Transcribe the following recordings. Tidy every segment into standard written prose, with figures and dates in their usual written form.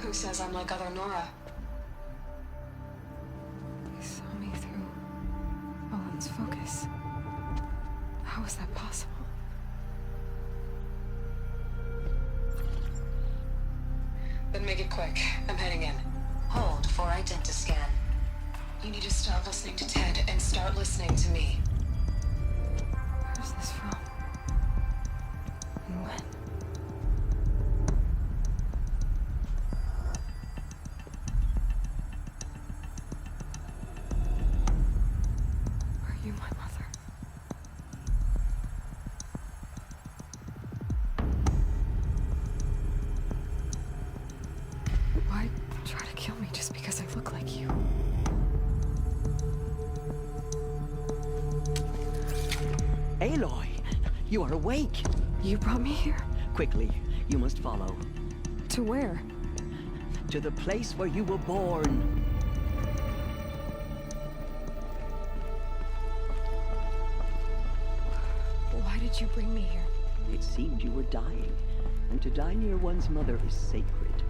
Who says I'm like other Nora? You saw me through Owen's focus. How is that possible? Then make it quick. I'm heading in. Hold for identiscan. You need to stop listening to Ted and start listening to me. Where's this from? And when? Are you my mother? Why try to kill me just because I look like you? Aloy, you are awake. You brought me here? Quickly, you must follow. To where? To the place where you were born. Why did you bring me here? It seemed you were dying, and to die near one's mother is sacred.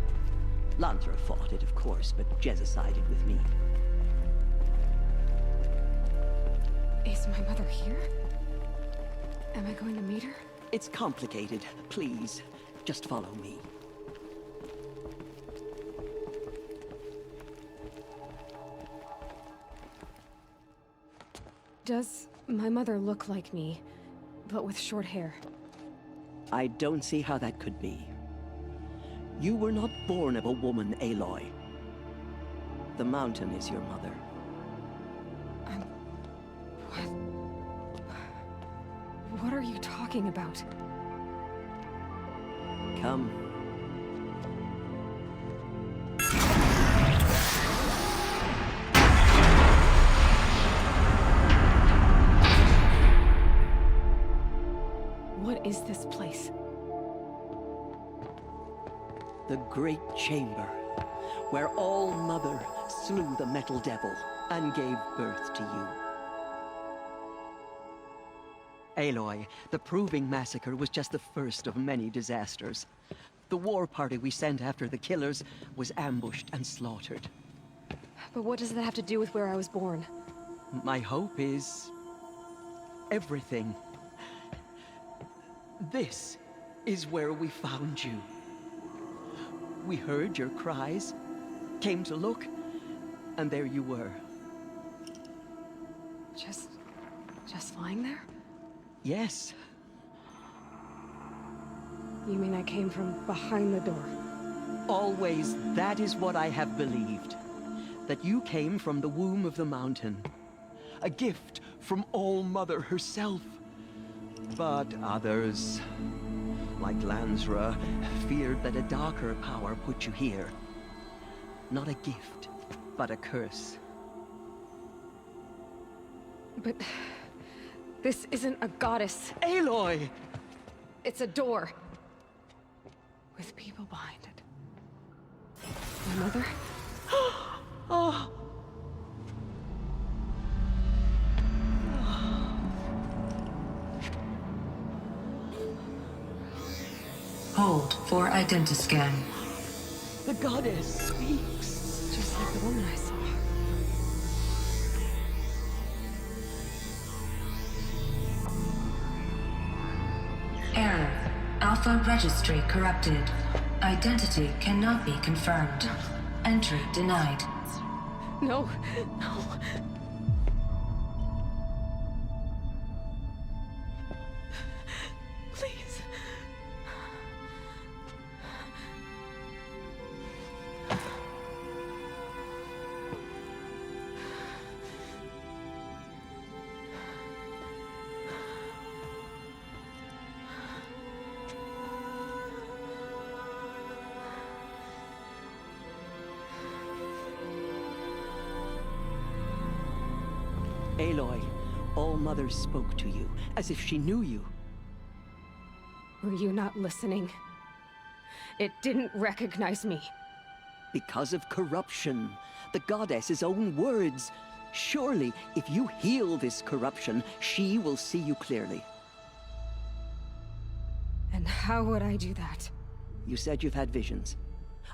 Lansra fought it, of course, but Jezza sided with me. Is my mother here? Am I going to meet her? It's complicated. Please, just follow me. Does my mother look like me, but with short hair? I don't see how that could be. You were not born of a woman, Aloy. The mountain is your mother. What are you talking about? Come. What is this place? The Great Chamber, where All Mother slew the Metal Devil and gave birth to you. Aloy, the Proving Massacre was just the first of many disasters. The war party we sent after the killers was ambushed and slaughtered. But what does that have to do with where I was born? My hope is... everything. This is where we found you. We heard your cries, came to look, and there you were. Just lying there? Yes. You mean I came from behind the door? Always, that is what I have believed. That you came from the womb of the mountain. A gift from All Mother herself. But others, like Lansra, feared that a darker power put you here. Not a gift, but a curse. But... this isn't a goddess. Aloy! It's a door. With people behind it. My mother? Oh! Hold for identiscan. The goddess speaks. Just like the woman I saw. Error. Alpha registry corrupted. Identity cannot be confirmed. Entry denied. No, no. Please. Aloy, All Mother spoke to you, as if she knew you. Were you not listening? It didn't recognize me. Because of corruption. The goddess's own words. Surely, if you heal this corruption, she will see you clearly. And how would I do that? You said you've had visions.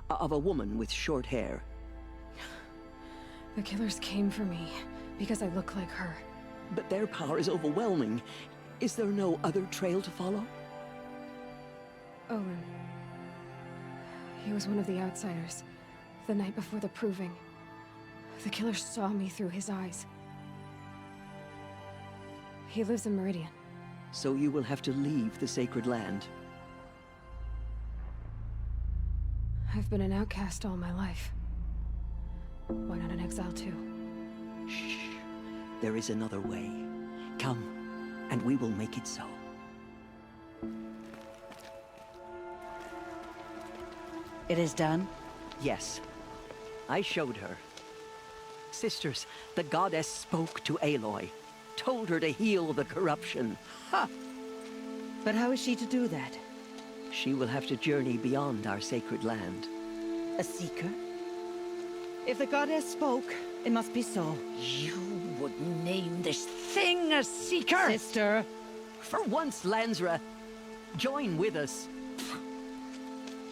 of a woman with short hair. The killers came for me because I look like her. But their power is overwhelming. Is there no other trail to follow? Owen. He was one of the outsiders. The night before the proving. The killer saw me through his eyes. He lives in Meridian. So you will have to leave the sacred land. I've been an outcast all my life. Why not an exile too? Shh. There is another way. Come, and we will make it so. It is done? Yes. I showed her. Sisters, the goddess spoke to Aloy. Told her to heal the corruption. Ha! But how is she to do that? She will have to journey beyond our sacred land. A seeker? If the goddess spoke, it must be so. You would name this thing a seeker? Sister! For once, Lansra, join with us.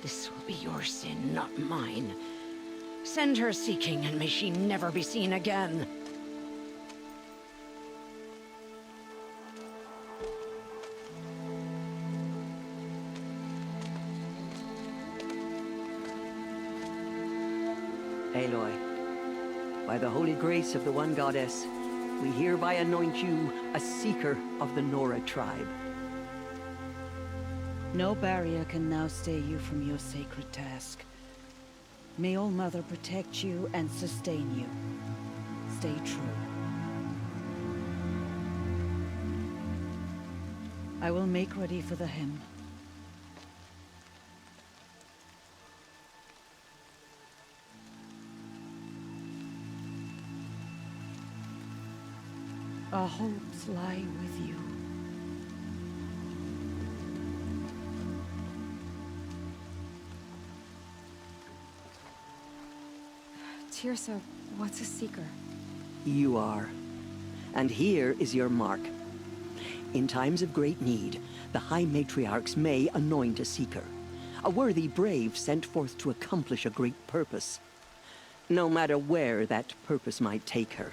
This will be your sin, not mine. Send her seeking, and may she never be seen again. Aloy, by the holy grace of the One Goddess, we hereby anoint you a seeker of the Nora tribe. No barrier can now stay you from your sacred task. May All Mother protect you and sustain you. Stay true. I will make ready for the hymn. Our hopes lie with you. Teersa, what's a seeker? You are. And here is your mark. In times of great need, the High Matriarchs may anoint a seeker. A worthy brave sent forth to accomplish a great purpose. No matter where that purpose might take her.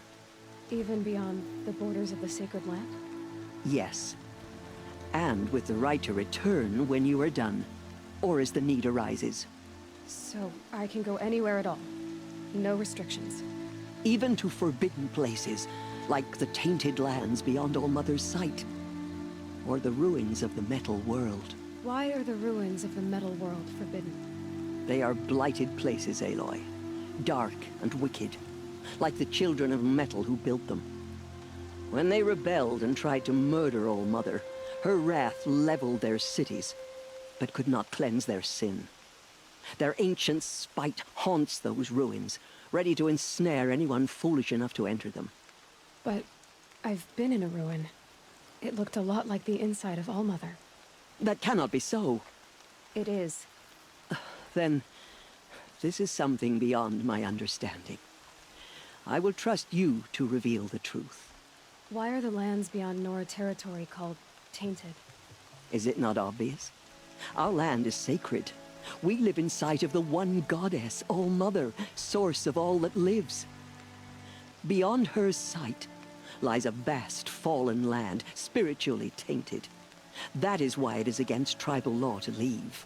Even beyond the borders of the sacred land? Yes. And with the right to return when you are done, or as the need arises. So I can go anywhere at all? No restrictions? Even to forbidden places, like the tainted lands beyond All Mother's sight. Or the ruins of the Metal World. Why are the ruins of the Metal World forbidden? They are blighted places, Aloy. Dark and wicked. Like the children of metal who built them. When they rebelled and tried to murder All Mother, her wrath leveled their cities, but could not cleanse their sin. Their ancient spite haunts those ruins, ready to ensnare anyone foolish enough to enter them. But I've been in a ruin. It looked a lot like the inside of All Mother. That cannot be so. It is. Then, this is something beyond my understanding. I will trust you to reveal the truth. Why are the lands beyond Nora territory called tainted? Is it not obvious? Our land is sacred. We live in sight of the One Goddess, All Mother, source of all that lives. Beyond her sight lies a vast fallen land, spiritually tainted. That is why it is against tribal law to leave.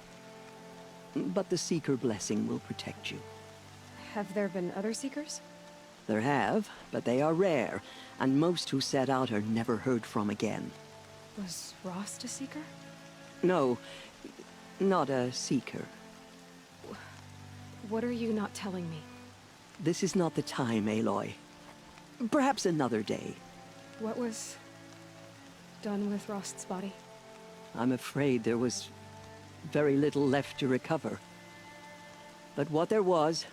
But the Seeker blessing will protect you. Have there been other Seekers? There have, but they are rare, and most who set out are never heard from again. Was Rost a Seeker? No, not a Seeker. What are you not telling me? This is not the time, Aloy. Perhaps another day. What was done with Rost's body? I'm afraid there was very little left to recover. But what there was,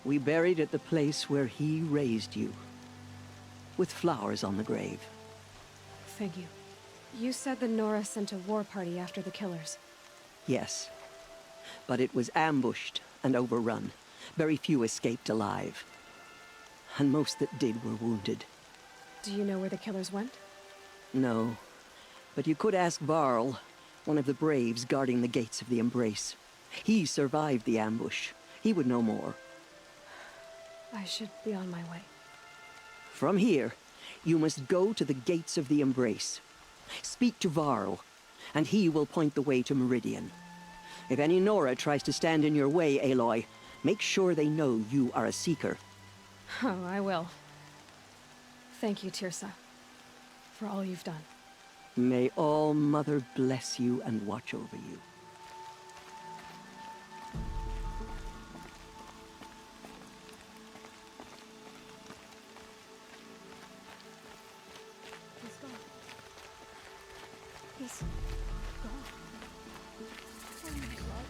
we buried at the place where he raised you. With flowers on the grave. Thank you. You said the Nora sent a war party after the killers. Yes. But it was ambushed and overrun. Very few escaped alive. And most that did were wounded. Do you know where the killers went? No. But you could ask Varl, one of the braves guarding the gates of the Embrace. He survived the ambush. He would know more. I should be on my way. From here, you must go to the gates of the Embrace. Speak to Varl, and he will point the way to Meridian. If any Nora tries to stand in your way, Aloy, make sure they know you are a Seeker. Oh, I will. Thank you, Tirsa, for all you've done. May All Mother bless you and watch over you. He's gone. He's gone. Oh my God.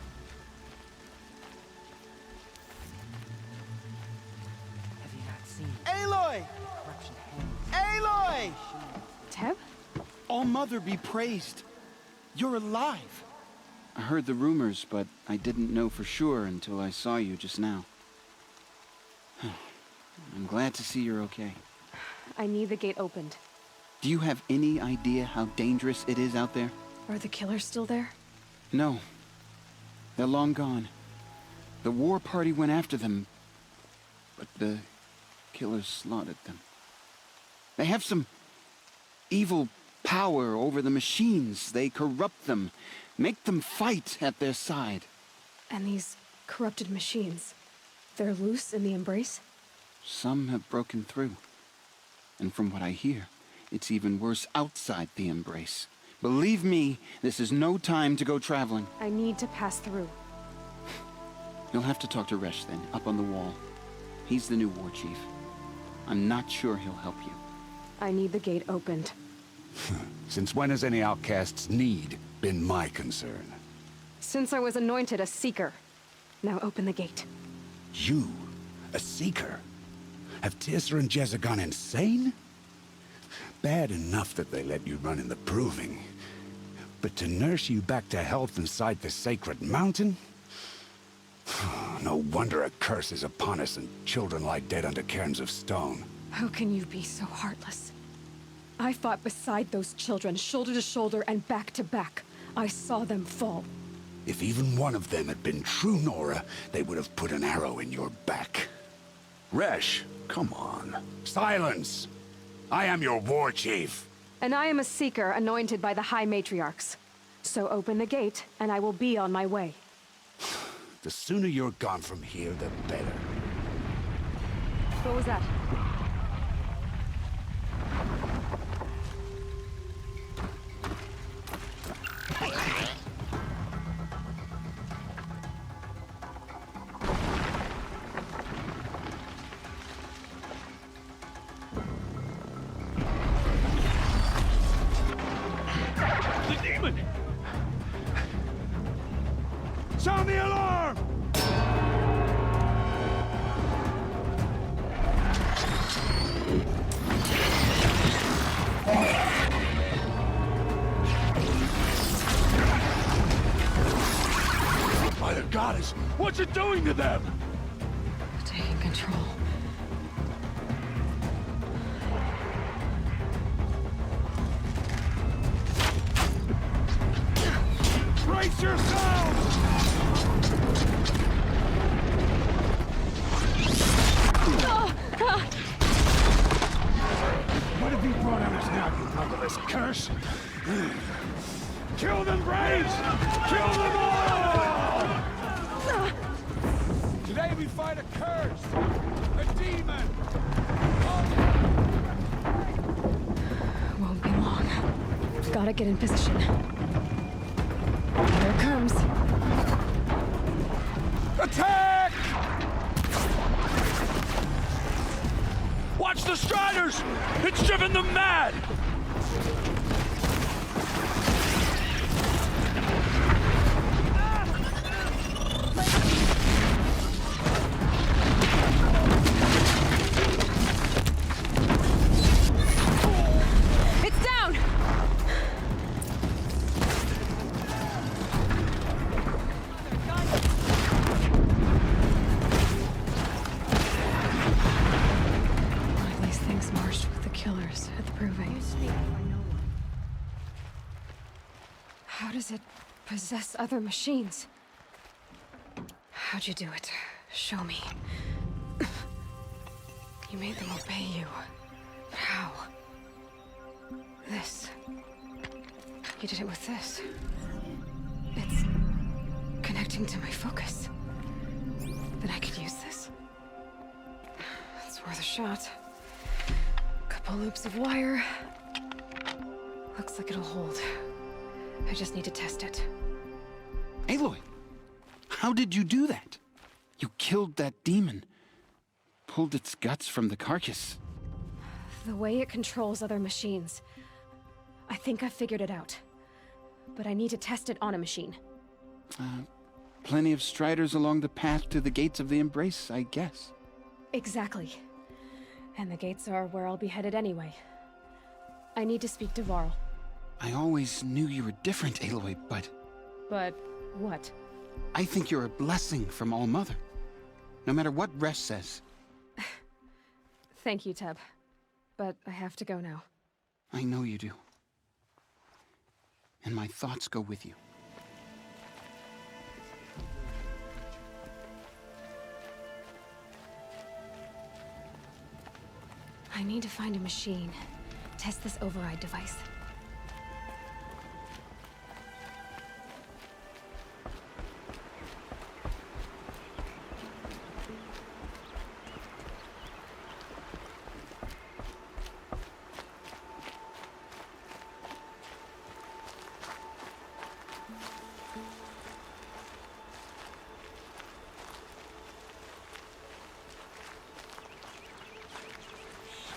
Have you not seen? Aloy! Aloy! Teb? All Mother be praised. You're alive. I heard the rumors, but I didn't know for sure until I saw you just now. I'm glad to see you're okay. I need the gate opened. Do you have any idea how dangerous it is out there? Are the killers still there? No. They're long gone. The war party went after them, but the killers slaughtered them. They have some evil power over the machines. They corrupt them, make them fight at their side. And these corrupted machines, they're loose in the Embrace? Some have broken through. And from what I hear, it's even worse outside the Embrace. Believe me, this is no time to go traveling. I need to pass through. You'll have to talk to Resh then, up on the wall. He's the new war chief. I'm not sure he'll help you. I need the gate opened. Since when has any outcast's need been my concern? Since I was anointed a Seeker. Now open the gate. You? A Seeker? Have Tirsa and Jezza gone insane? Bad enough that they let you run in the Proving. But to nurse you back to health inside the Sacred Mountain? No wonder a curse is upon us and children lie dead under cairns of stone. How can you be so heartless? I fought beside those children, shoulder to shoulder and back to back. I saw them fall. If even one of them had been true Nora, they would have put an arrow in your back. Resh, come on. Silence! I am your war chief. And I am a Seeker anointed by the High Matriarchs. So open the gate, and I will be on my way. The sooner you're gone from here, the better. What was that? The demon! Sound the alarm! By the goddess, what's it doing to them? Taking control. Brace yourselves! What have you brought on us now, you motherless curse? Kill them, Braves! Kill them all! Today we fight a curse! A demon! Won't be long. Gotta get in position. Here it comes. Attack! Watch the Striders! It's driven them mad! It's down! One of these things marched with the killers at the Proving. How does it possess other machines? How'd you do it? Show me. You made them obey you. How? This. You did it with this. It's connecting to my focus. Then I could use this. It's worth a shot. Couple loops of wire. Looks like it'll hold. I just need to test it. Aloy, how did you do that? You killed that demon. Pulled its guts from the carcass. The way it controls other machines. I think I figured it out. But I need to test it on a machine. Plenty of striders along the path to the gates of the Embrace, I guess. Exactly. And the gates are where I'll be headed anyway. I need to speak to Varl. I always knew you were different, Aloy, but... But what? I think you're a blessing from All Mother. No matter what Resh says. Thank you, Teb. But I have to go now. I know you do. And my thoughts go with you. I need to find a machine. Test this override device.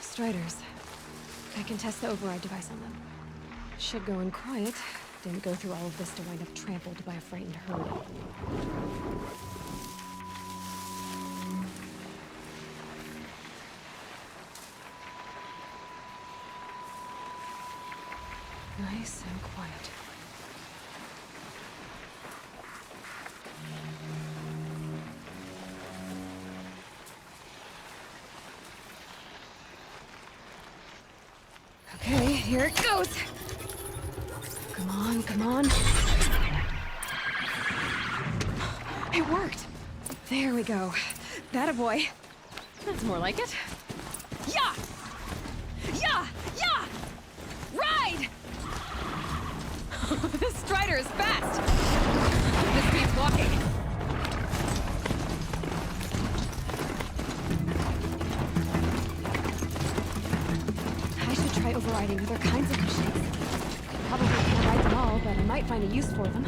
Striders. I can test the override device on them. Should go in quiet. Didn't go through all of this to wind up trampled by a frightened herd. Nice and quiet. Okay, here it goes! Come on, come on. It worked! There we go. That a boy. That's more like it. Yeah! Yeah! Yeah! Ride! This Strider is fast! This beats walking. Try overriding other kinds of machines. Probably can't ride them all, but I might find a use for them.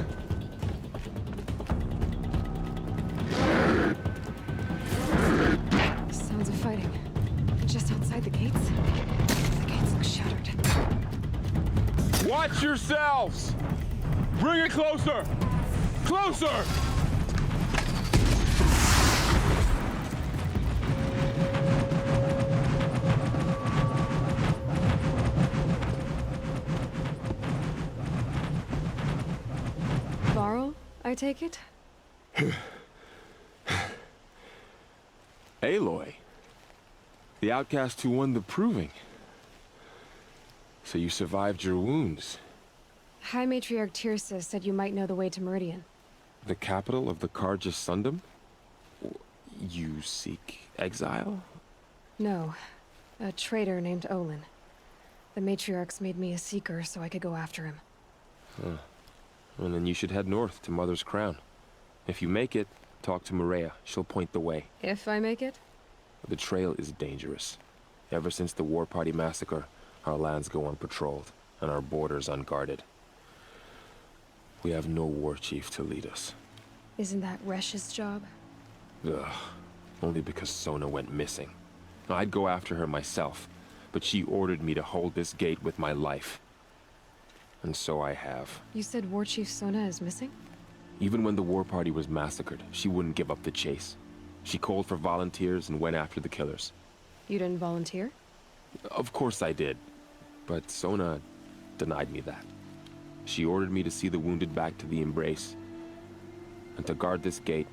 Sounds of fighting. Just outside the gates. The gates look shattered. Watch yourselves! Bring it closer! Closer! Varl, I take it? Aloy. The outcast who won the proving. So you survived your wounds. High Matriarch Tirsa said you might know the way to Meridian. The capital of the Carja Sundom? You seek exile? No. A traitor named Olin. The Matriarchs made me a seeker so I could go after him. Huh. And then you should head north to Mother's Crown. If you make it, talk to Maria. She'll point the way. If I make it? The trail is dangerous. Ever since the War Party massacre, our lands go unpatrolled, and our borders unguarded. We have no war chief to lead us. Isn't that Resh's job? Ugh. Only because Sona went missing. I'd go after her myself, but she ordered me to hold this gate with my life. And so I have. You said War Chief Sona is missing? Even when the War Party was massacred, she wouldn't give up the chase. She called for volunteers and went after the killers. You didn't volunteer? Of course I did. But Sona denied me that. She ordered me to see the wounded back to the Embrace. And to guard this gate.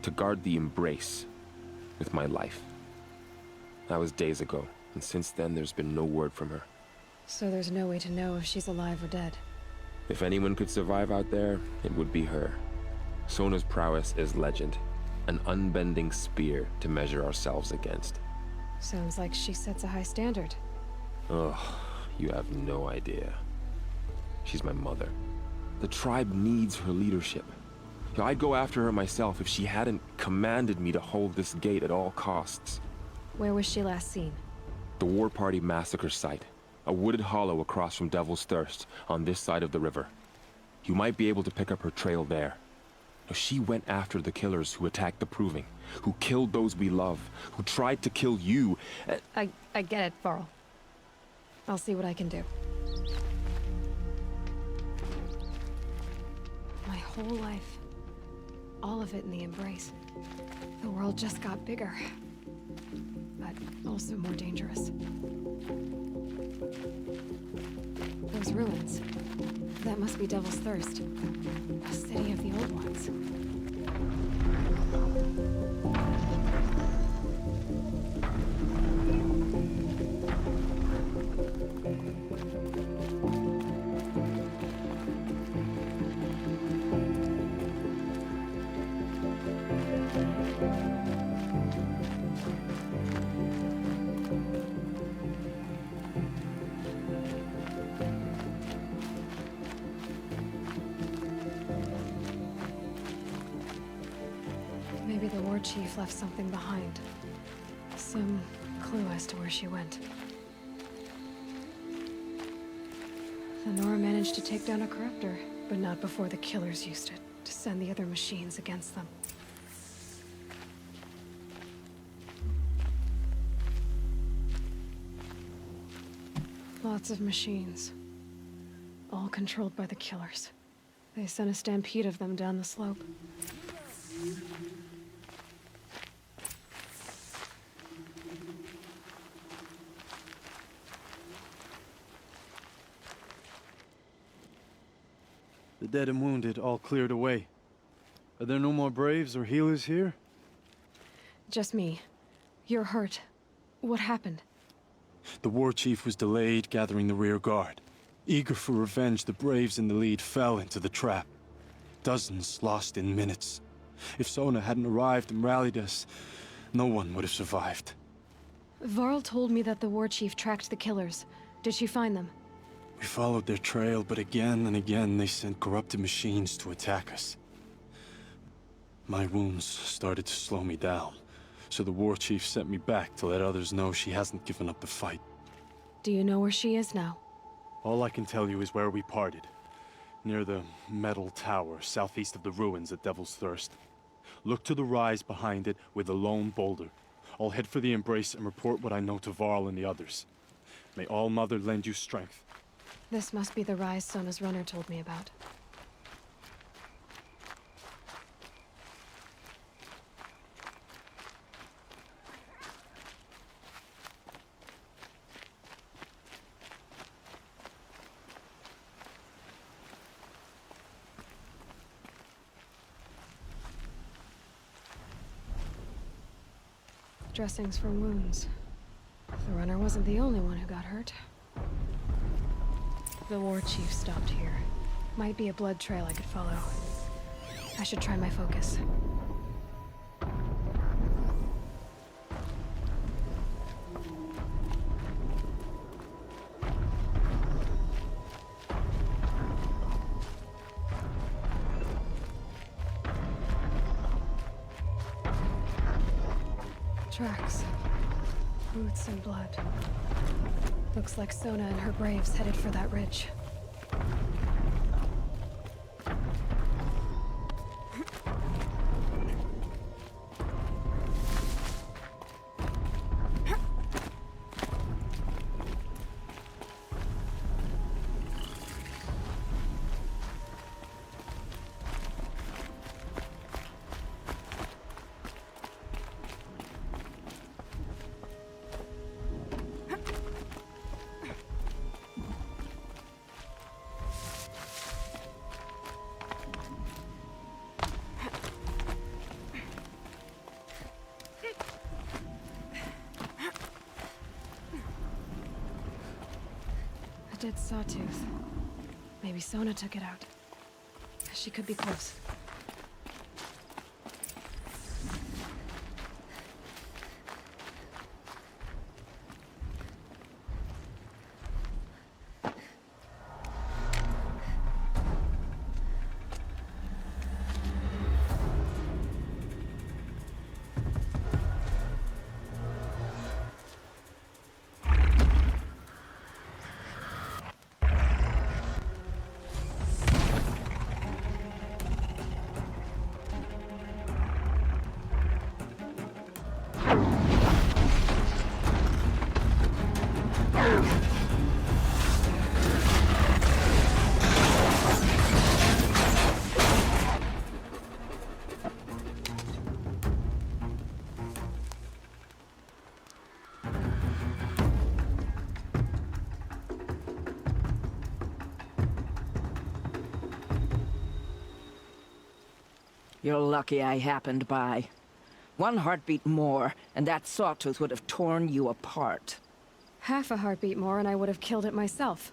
To guard the Embrace. With my life. That was days ago, and since then there's been no word from her. So there's no way to know if she's alive or dead. If anyone could survive out there, it would be her. Sona's prowess is legend, an unbending spear to measure ourselves against. Sounds like she sets a high standard. Ugh, you have no idea. She's my mother. The tribe needs her leadership. I'd go after her myself if she hadn't commanded me to hold this gate at all costs. Where was she last seen? The War Party massacre site. A wooded hollow across from Devil's Thirst, on this side of the river. You might be able to pick up her trail there. She went after the killers who attacked the Proving, who killed those we love, who tried to kill you. I get it, Varl. I'll see what I can do. My whole life. All of it in the Embrace. The world just got bigger. But also more dangerous. Those ruins. That must be Devil's Thirst. A city of the old ones. Maybe the war chief left something behind. Some clue as to where she went. The Nora managed to take down a corruptor, but not before the killers used it to send the other machines against them. Lots of machines. All controlled by the killers. They sent a stampede of them down the slope. The dead and wounded all cleared away. Are there no more Braves or healers here? Just me. You're hurt. What happened? The war chief was delayed gathering the rear guard. Eager for revenge, the Braves in the lead fell into the trap. Dozens lost in minutes. If Sona hadn't arrived and rallied us, no one would have survived. Varl told me that the war chief tracked the killers. Did she find them? We followed their trail, but again and again they sent corrupted machines to attack us. My wounds started to slow me down, so the war chief sent me back to let others know she hasn't given up the fight. Do you know where she is now? All I can tell you is where we parted. Near the metal tower, southeast of the ruins at Devil's Thirst. Look to the rise behind it with a lone boulder. I'll head for the Embrace and report what I know to Varl and the others. May All Mother lend you strength. This must be the rise Sona's runner told me about. Dressings for wounds. The runner wasn't the only one who got hurt. The war chief stopped here. Might be a blood trail I could follow. I should try my focus. Tracks. Boots and blood. Looks like Sona and her Braves headed for that ridge. A dead sawtooth. Maybe Sona took it out. She could be close. You're lucky I happened by. One heartbeat more, and that sawtooth would have torn you apart. Half a heartbeat more and I would have killed it myself.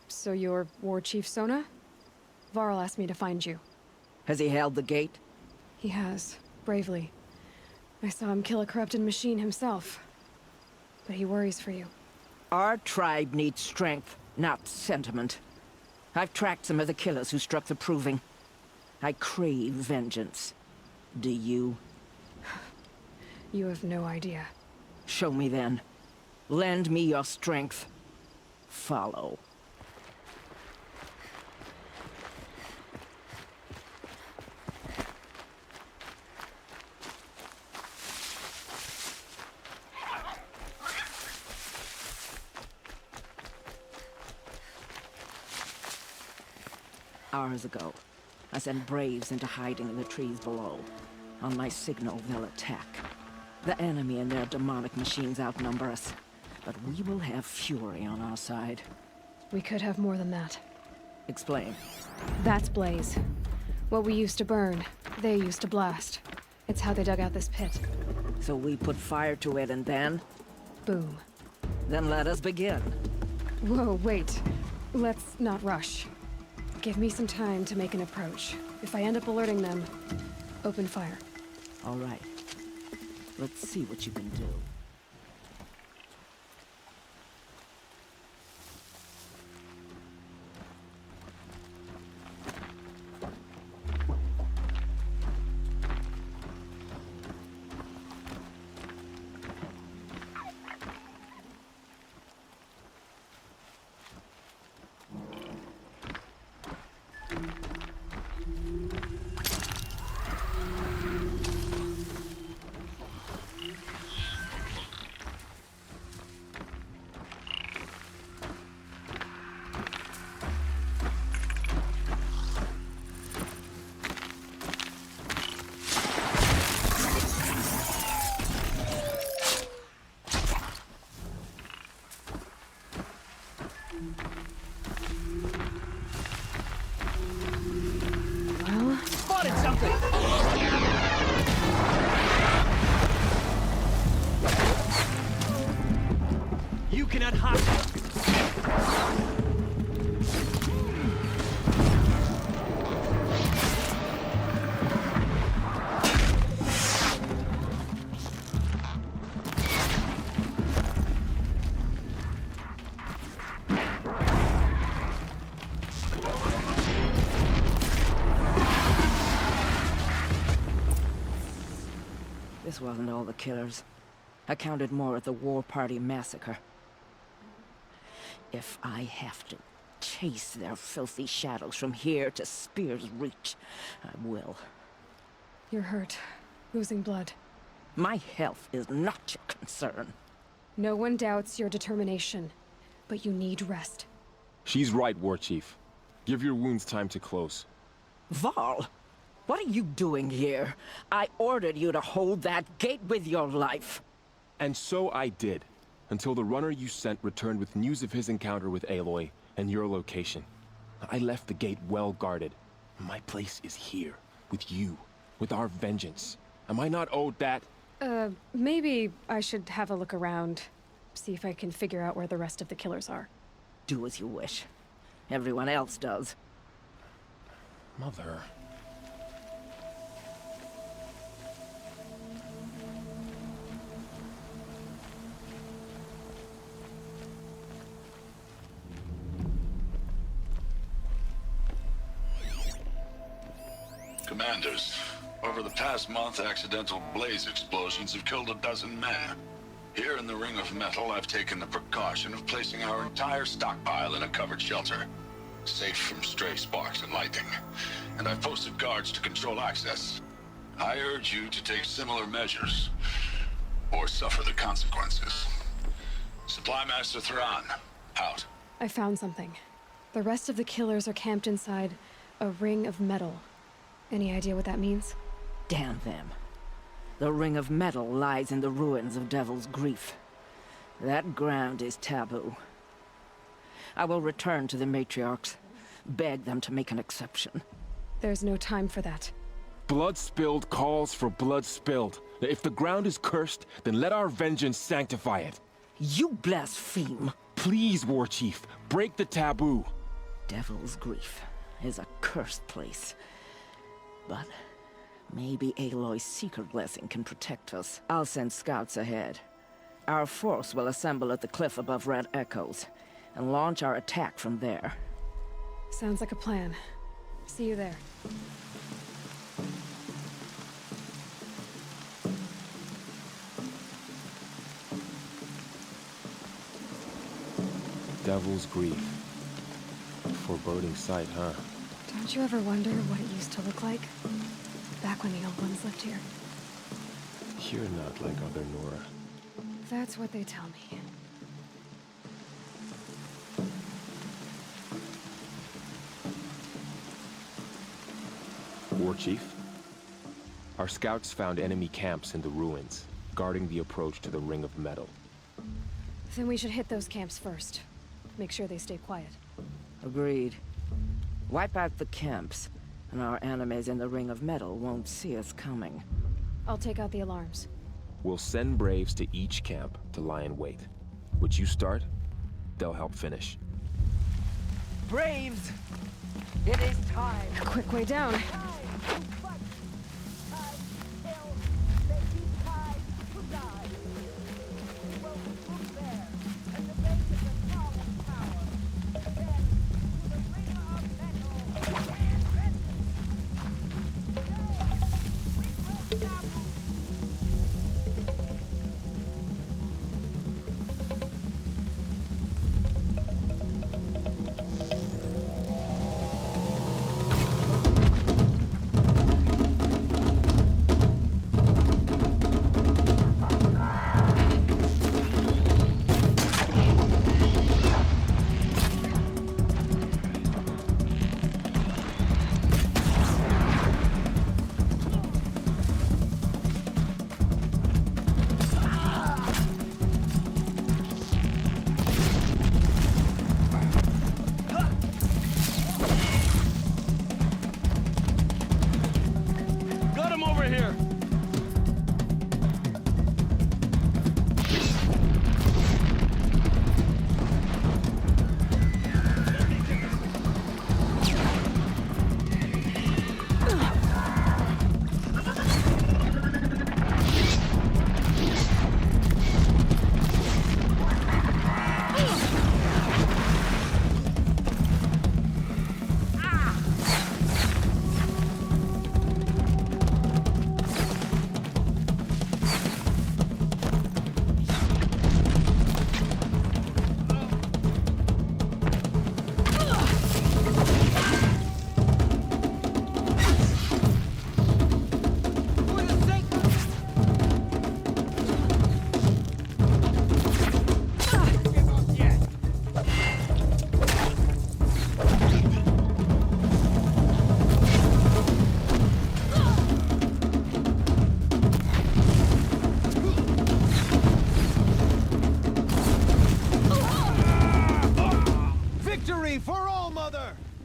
So you're War Chief Sona? Varl asked me to find you. Has he held the gate? He has, bravely. I saw him kill a corrupted machine himself. But he worries for you. Our tribe needs strength, not sentiment. I've tracked some of the killers who struck the Proving. I crave vengeance. Do you? You have no idea. Show me then. Lend me your strength. Follow. Hours ago, I sent Braves into hiding in the trees below. On my signal, they'll attack. The enemy and their demonic machines outnumber us, but we will have fury on our side. We could have more than that. Explain. That's Blaze. What we used to burn, they used to blast. It's how they dug out this pit. So we put fire to it and then? Boom. Then let us begin. Whoa, wait. Let's not rush. Give me some time to make an approach. If I end up alerting them, open fire. All right. Let's see what you can do. Spotted something! You cannot hide. This wasn't all the killers. I counted more at the War Party massacre. If I have to chase their filthy shadows from here to Spear's Reach, I will. You're hurt. Losing blood. My health is not your concern. No one doubts your determination, but you need rest. She's right, War Chief. Give your wounds time to close. Varl, what are you doing here? I ordered you to hold that gate with your life. And so I did, until the runner you sent returned with news of his encounter with Aloy and your location. I left the gate well guarded. My place is here, with you, with our vengeance. Am I not owed that? Maybe I should have a look around. See if I can figure out where the rest of the killers are. Do as you wish. Everyone else does. Mother... Commanders, over the past month, accidental blaze explosions have killed 12 men. Here in the Ring of Metal, I've taken the precaution of placing our entire stockpile in a covered shelter, safe from stray sparks and lightning. And I've posted guards to control access. I urge you to take similar measures, or suffer the consequences. Supply Master Thrawn, out. I found something. The rest of the killers are camped inside a ring of metal. Any idea what that means? Damn them. The ring of metal lies in the ruins of Devil's Grief. That ground is taboo. I will return to the matriarchs, beg them to make an exception. There's no time for that. Blood spilled calls for blood spilled. If the ground is cursed, then let our vengeance sanctify it. You blaspheme! Please, War Chief, break the taboo. Devil's Grief is a cursed place. But maybe Aloy's secret blessing can protect us. I'll send scouts ahead. Our force will assemble at the cliff above Red Echoes, and launch our attack from there. Sounds like a plan. See you there. Devil's Grief. Foreboding sight, huh? Don't you ever wonder what it used to look like? Back when the old ones lived here. You're not like other Nora. That's what they tell me. War Chief? Our scouts found enemy camps in the ruins, guarding the approach to the Ring of Metal. Then we should hit those camps first. Make sure they stay quiet. Agreed. Wipe out the camps, and our enemies in the Ring of Metal won't see us coming. I'll take out the alarms. We'll send Braves to each camp to lie in wait. Which you start, they'll help finish. Braves! It is time! A quick way down.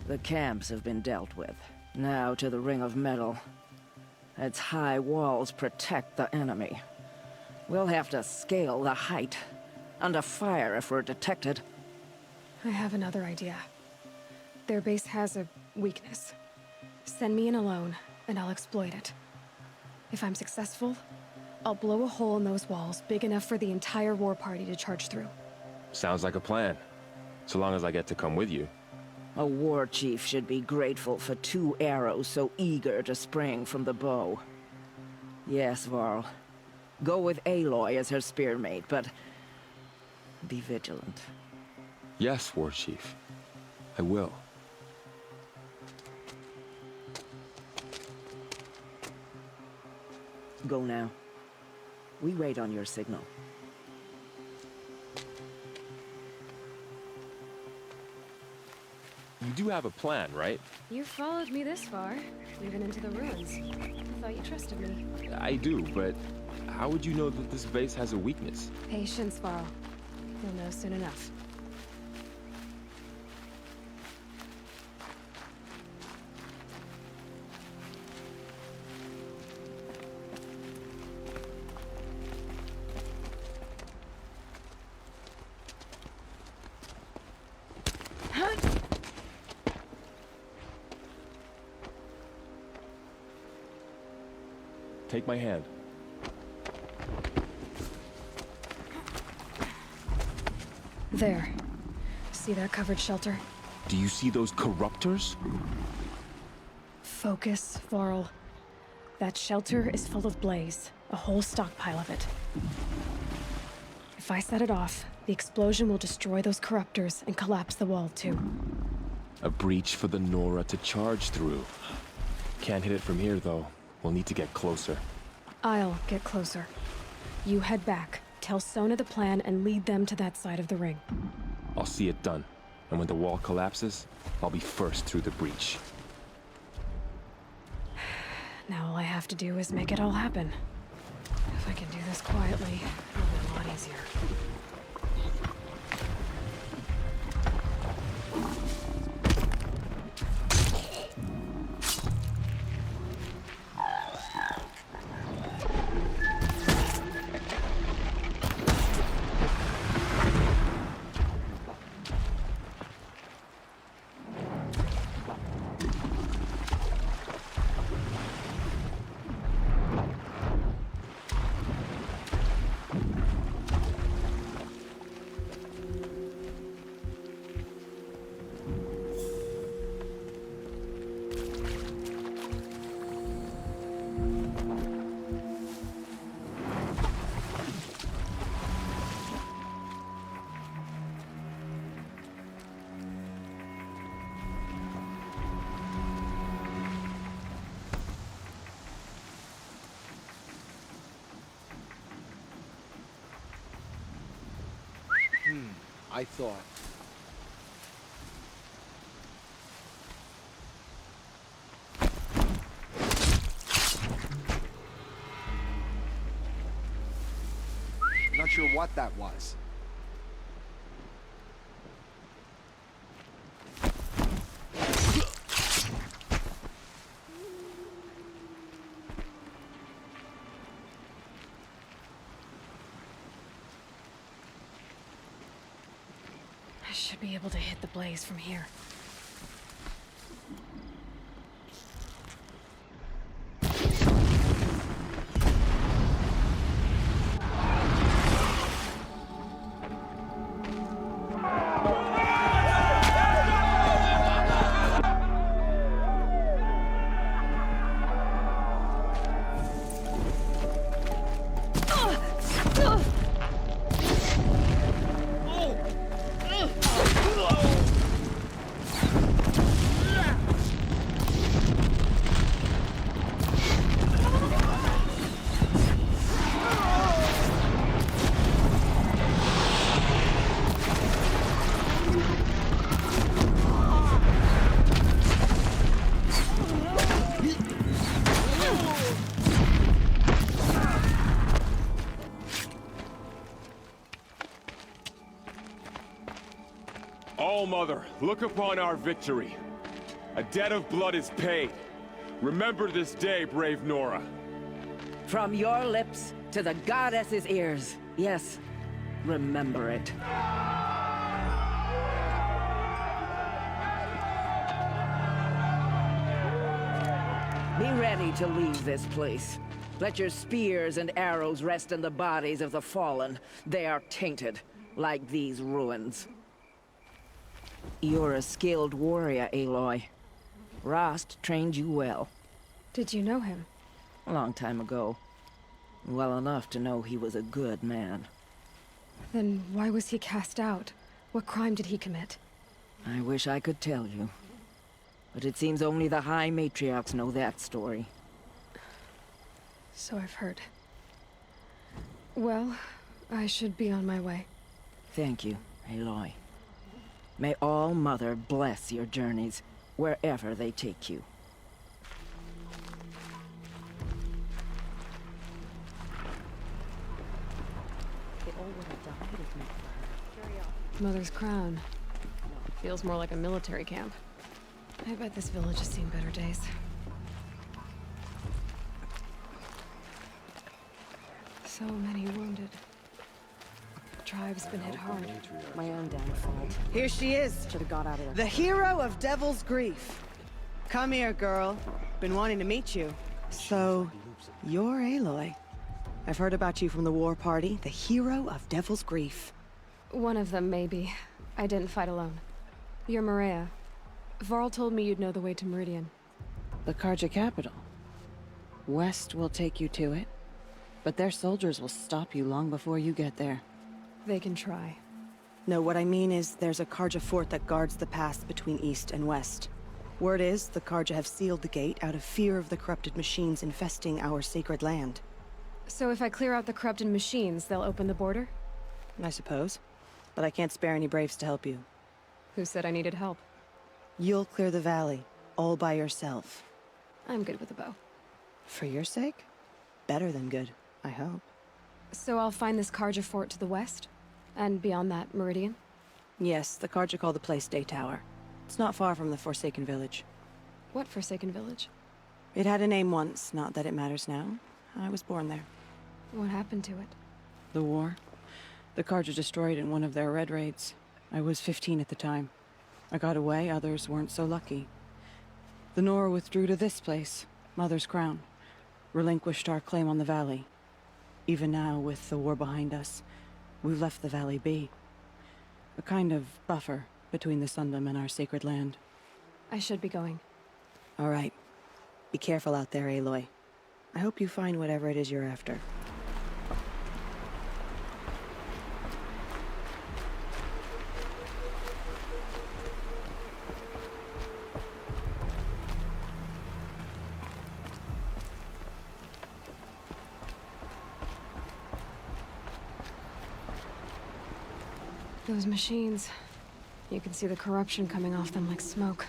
The camps have been dealt with. Now to the Ring of Metal. Its high walls protect the enemy. We'll have to scale the height. Under fire if we're detected. I have another idea. Their base has a weakness. Send me in alone, and I'll exploit it. If I'm successful, I'll blow a hole in those walls big enough for the entire war party to charge through. Sounds like a plan. So long as I get to come with you. A war chief should be grateful for 2 arrows so eager to spring from the bow. Yes, Varl. Go with Aloy as her spearmate, but be vigilant. Yes, War Chief. I will. Go now. We wait on your signal. You do have a plan, right? You followed me this far, even into the ruins. I thought you trusted me. I do, but how would you know that this base has a weakness? Patience, Varl. You'll know soon enough. Take my hand. There. See that covered shelter? Do you see those corruptors? Focus, Varl. That shelter is full of blaze. A whole stockpile of it. If I set it off, the explosion will destroy those corruptors and collapse the wall, too. A breach for the Nora to charge through. Can't hit it from here, though. We'll need to get closer. I'll get closer. You head back, tell Sona the plan, and lead them to that side of the ring. I'll see it done. And when the wall collapses, I'll be first through the breach. Now all I have to do is make it all happen. If I can do this quietly, it'll be a lot easier. I thought. Not sure what that was. I should be able to hit the blaze from here. All-Mother, look upon our victory. A debt of blood is paid. Remember this day, brave Nora. From your lips to the goddess's ears. Yes, remember it. Be ready to leave this place. Let your spears and arrows rest in the bodies of the fallen. They are tainted, like these ruins. You're a skilled warrior, Aloy. Rost trained you well. Did you know him? A long time ago. Well enough to know he was a good man. Then why was he cast out? What crime did he commit? I wish I could tell you. But it seems only the High Matriarchs know that story. So I've heard. Well, I should be on my way. Thank you, Aloy. May All Mother bless your journeys, wherever they take you. They all would have died if not for her. Mother's crown. Feels more like a military camp. I bet this village has seen better days. So many wounded. The tribe's been hit hard. My own damn fault. Here she is. Should have got out of there. The hero of Devil's Grief. Come here, girl. Been wanting to meet you. So, you're Aloy. I've heard about you from the war party, the hero of Devil's Grief. One of them, maybe. I didn't fight alone. You're Maria. Varl told me you'd know the way to Meridian. The Carja capital. West will take you to it, but their soldiers will stop you long before you get there. They can try. No, what I mean is there's a Carja fort that guards the pass between East and West. Word is, the Carja have sealed the gate out of fear of the corrupted machines infesting our sacred land. So if I clear out the corrupted machines, they'll open the border? I suppose. But I can't spare any braves to help you. Who said I needed help? You'll clear the valley, all by yourself. I'm good with a bow. For your sake? Better than good, I hope. So I'll find this Carja fort to the west? And beyond that, Meridian? Yes, the Carja call the place Day Tower. It's not far from the Forsaken Village. What Forsaken Village? It had a name once, not that it matters now. I was born there. What happened to it? The war. The Carja destroyed in one of their red raids. I was 15 at the time. I got away, others weren't so lucky. The Nora withdrew to this place, Mother's Crown. Relinquished our claim on the valley. Even now, with the war behind us, we've left the valley be. A kind of buffer between the Sundom and our sacred land. I should be going. All right. Be careful out there, Aloy. I hope you find whatever it is you're after. Those machines. You can see the corruption coming off them like smoke.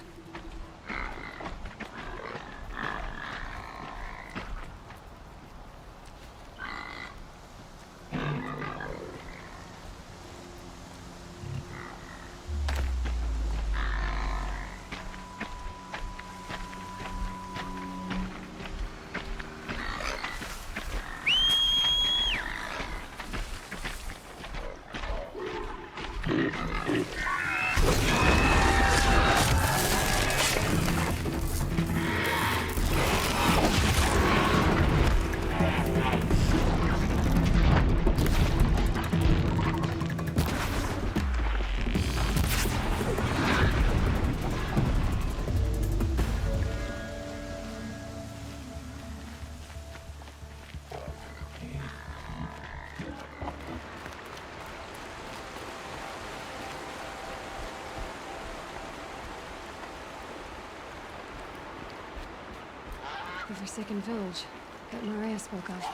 The Forsaken Village that Maria spoke of.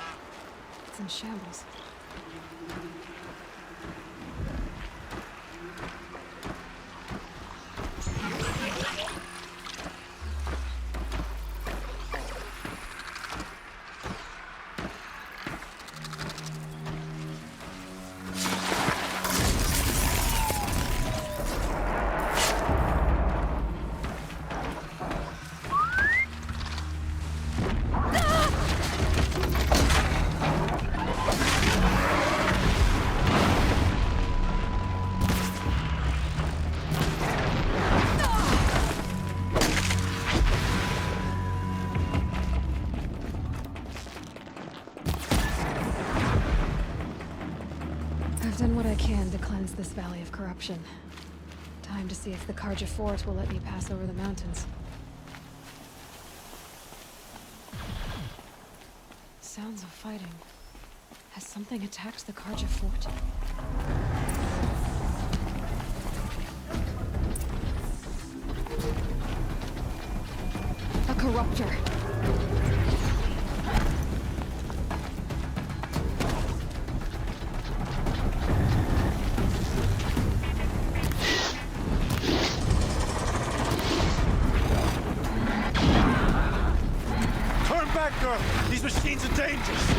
It's in shambles. I've done what I can to cleanse this valley of corruption. Time to see if the Carja fort will let me pass over the mountains. Sounds of fighting. Has something attacked the Carja fort? A corruptor. machines are dangerous!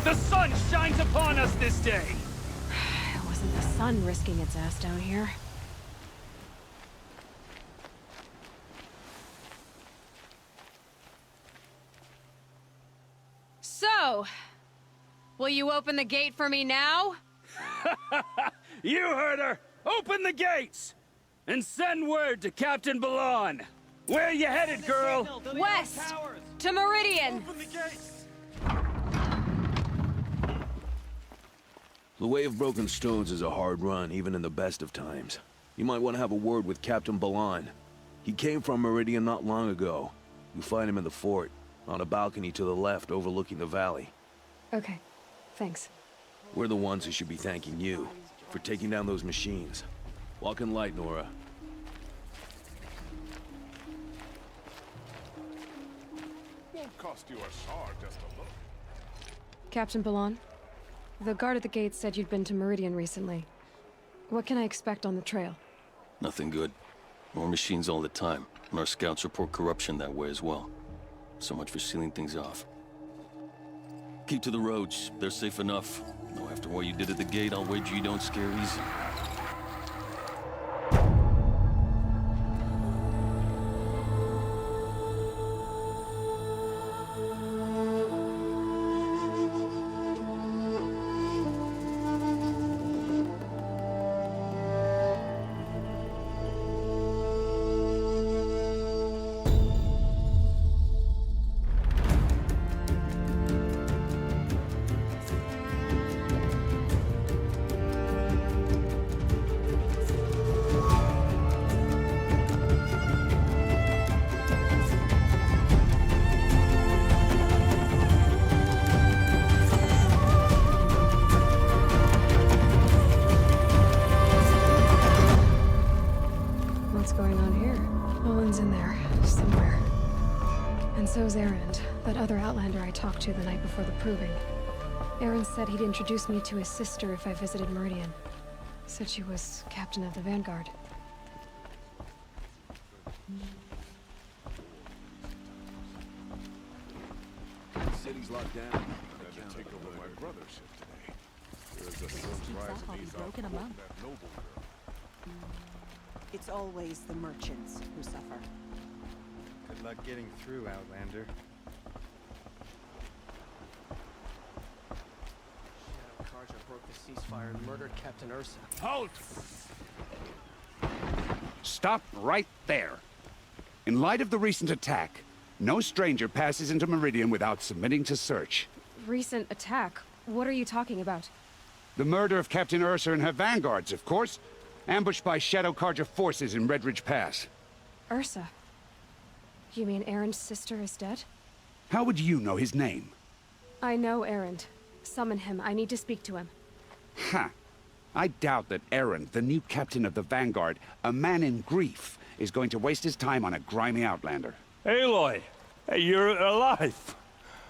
The sun shines upon us this day! It wasn't the sun risking its ass down here. So, will you open the gate for me now? You heard her! Open the gates! And send word to Captain Balon! Where you headed, girl? West! To Meridian! Open the gates! The Way of Broken Stones is a hard run, even in the best of times. You might want to have a word with Captain Balon. He came from Meridian not long ago. You'll find him in the fort, on a balcony to the left overlooking the valley. Okay, thanks. We're the ones who should be thanking you for taking down those machines. Walk in light, Nora. Won't cost you a shard just to look. Captain Balon, the guard at the gate said you'd been to Meridian recently. What can I expect on the trail? Nothing good. More machines all the time, and our scouts report corruption that way as well. So much for sealing things off. Keep to the roads. They're safe enough. Though after what you did at the gate, I'll wager you don't scare easy. What's going on here? Nolan's in there, somewhere. And so's Erend, that other Outlander I talked to the night before the proving. Erend said he'd introduce me to his sister if I visited Meridian. Said she was captain of the Vanguard. The city's locked down. I had to take over my brother's ship today. There's a sun's rising east off that noble girl. It's always the merchants who suffer. Good luck getting through, Outlander. Shadow Karja broke the ceasefire and murdered Captain Ursa. Halt! Stop right there. In light of the recent attack, no stranger passes into Meridian without submitting to search. Recent attack? What are you talking about? The murder of Captain Ursa and her vanguards, of course. Ambushed by Shadow Karja forces in Redridge Pass. Ursa? You mean Erend's sister is dead? How would you know his name? I know Erend. Summon him. I need to speak to him. Ha! I doubt that Erend, the new captain of the Vanguard, a man in grief, is going to waste his time on a grimy outlander. Aloy! Hey, you're alive!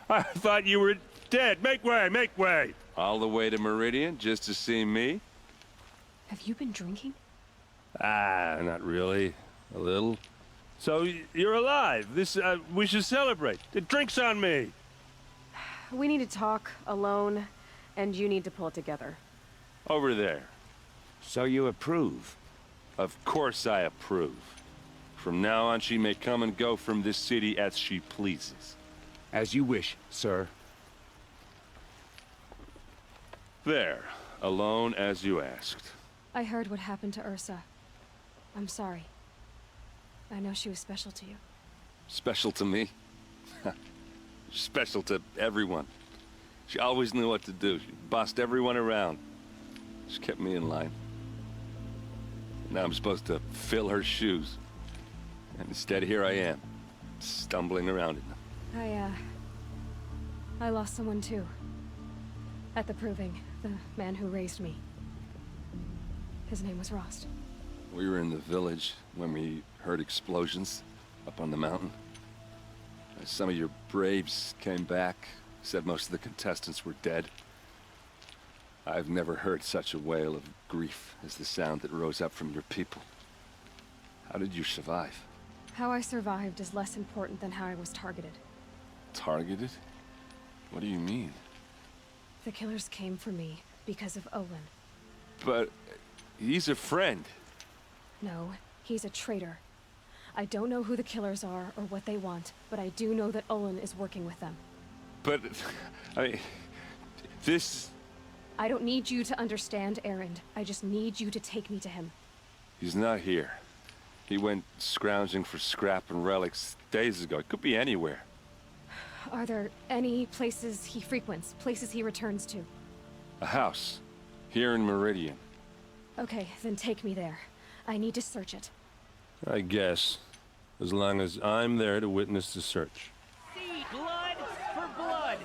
I thought you were dead. Make way, make way! All the way to Meridian just to see me? Have you been drinking? Ah, not really. A little. So, you're alive. We should celebrate. The drink's on me. We need to talk, alone, and you need to pull it together. Over there. So you approve? Of course I approve. From now on, she may come and go from this city as she pleases. As you wish, sir. There. Alone as you asked. I heard what happened to Ursa. I'm sorry. I know she was special to you. Special to me? Special to everyone. She always knew what to do. She bossed everyone around. She kept me in line. Now I'm supposed to fill her shoes. And instead, here I am, stumbling around in them. I lost someone too. At the Proving, the man who raised me. His name was Rost. We were in the village when we heard explosions up on the mountain. Some of your braves came back, said most of the contestants were dead. I've never heard such a wail of grief as the sound that rose up from your people. How did you survive? How I survived is less important than how I was targeted. Targeted? What do you mean? The killers came for me because of Olin. But he's a friend. No, he's a traitor. I don't know who the killers are or what they want, but I do know that Olin is working with them. But, I mean, this... I don't need you to understand, Erend. I just need you to take me to him. He's not here. He went scrounging for scrap and relics days ago. It could be anywhere. Are there any places he frequents, places he returns to? A house. Here in Meridian. Okay, then take me there. I need to search it. I guess. As long as I'm there to witness the search. See blood for blood.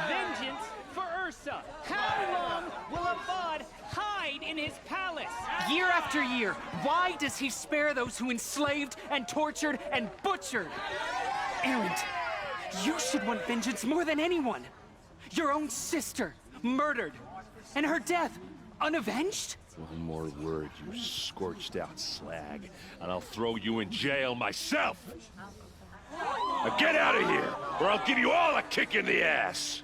Vengeance for Ursa. How long will Avad hide in his palace? Year after year, why does he spare those who enslaved and tortured and butchered? Erend, you should want vengeance more than anyone. Your own sister, murdered. And her death, unavenged? One more word, you scorched out slag, and I'll throw you in jail myself! Now get out of here, or I'll give you all a kick in the ass!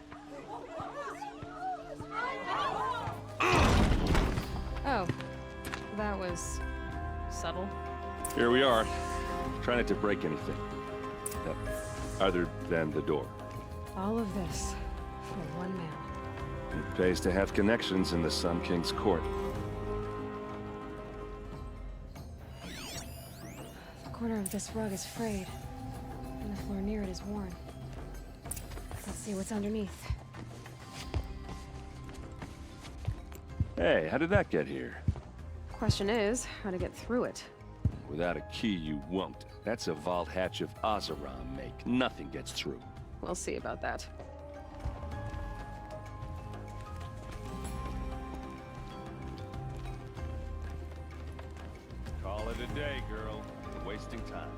Oh, that was subtle. Here we are. Try not to break anything. Other than the door. All of this for one man. It pays to have connections in the Sun King's court. The corner of this rug is frayed, and the floor near it is worn. Let's see what's underneath. Hey, how did that get here? Question is, how to get through it. Without a key, you won't. That's a vault hatch of Oseram make. Nothing gets through. We'll see about that. Call it a day, girl. You're wasting time.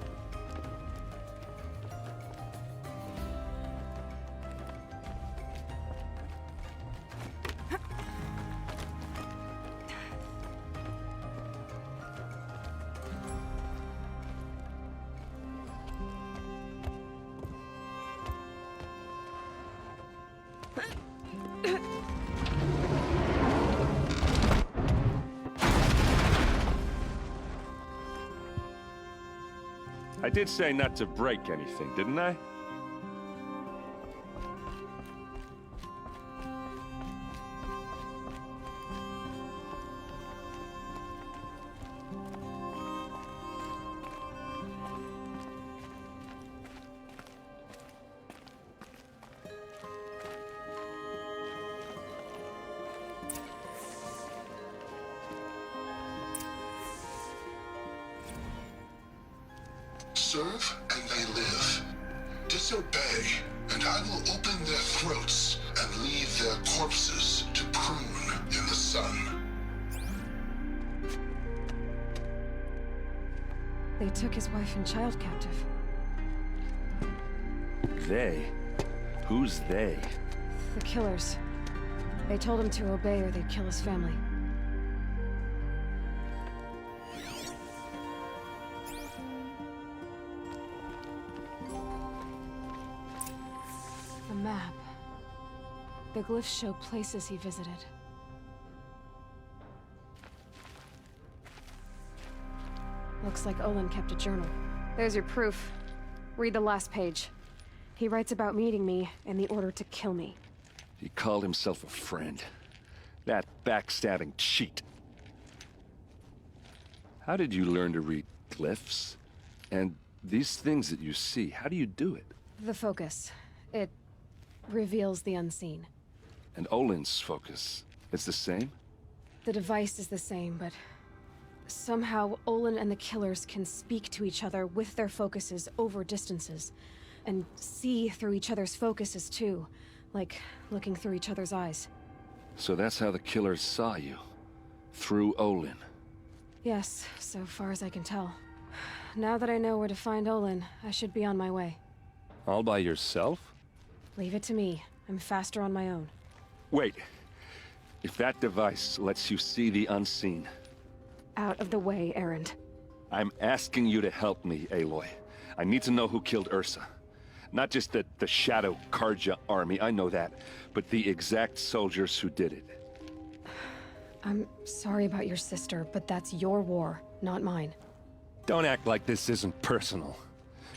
I did say not to break anything, didn't I? Serve and they live. Disobey, and I will open their throats and leave their corpses to prune in the sun. They took his wife and child captive. They? Who's they? The killers. They told him to obey or they'd kill his family. A map. The glyphs show places he visited. Looks like Olin kept a journal. There's your proof. Read the last page. He writes about meeting me and the order to kill me. He called himself a friend. That backstabbing cheat. How did you learn to read glyphs? And these things that you see, how do you do it? The focus. It reveals the unseen. And Olin's focus is the same? The device is the same, but somehow Olin and the killers can speak to each other with their focuses over distances, and see through each other's focuses too, like looking through each other's eyes. So that's how the killers saw you. Through Olin. Yes, so far as I can tell. Now that I know where to find Olin, I should be on my way. All by yourself? Leave it to me. I'm faster on my own. Wait. If that device lets you see the unseen... Out of the way, Erend. I'm asking you to help me, Aloy. I need to know who killed Ursa. Not just the Shadow Karja army, I know that, but the exact soldiers who did it. I'm sorry about your sister, but that's your war, not mine. Don't act like this isn't personal.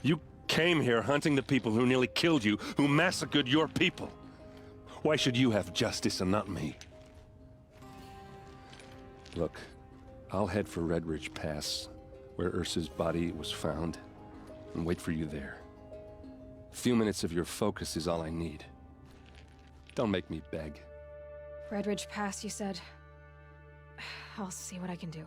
You came here hunting the people who nearly killed you, who massacred your people. Why should you have justice and not me? Look, I'll head for Red Ridge Pass, where Ursa's body was found, and wait for you there. A few minutes of your focus is all I need. Don't make me beg. Red Ridge Pass, you said? I'll see what I can do.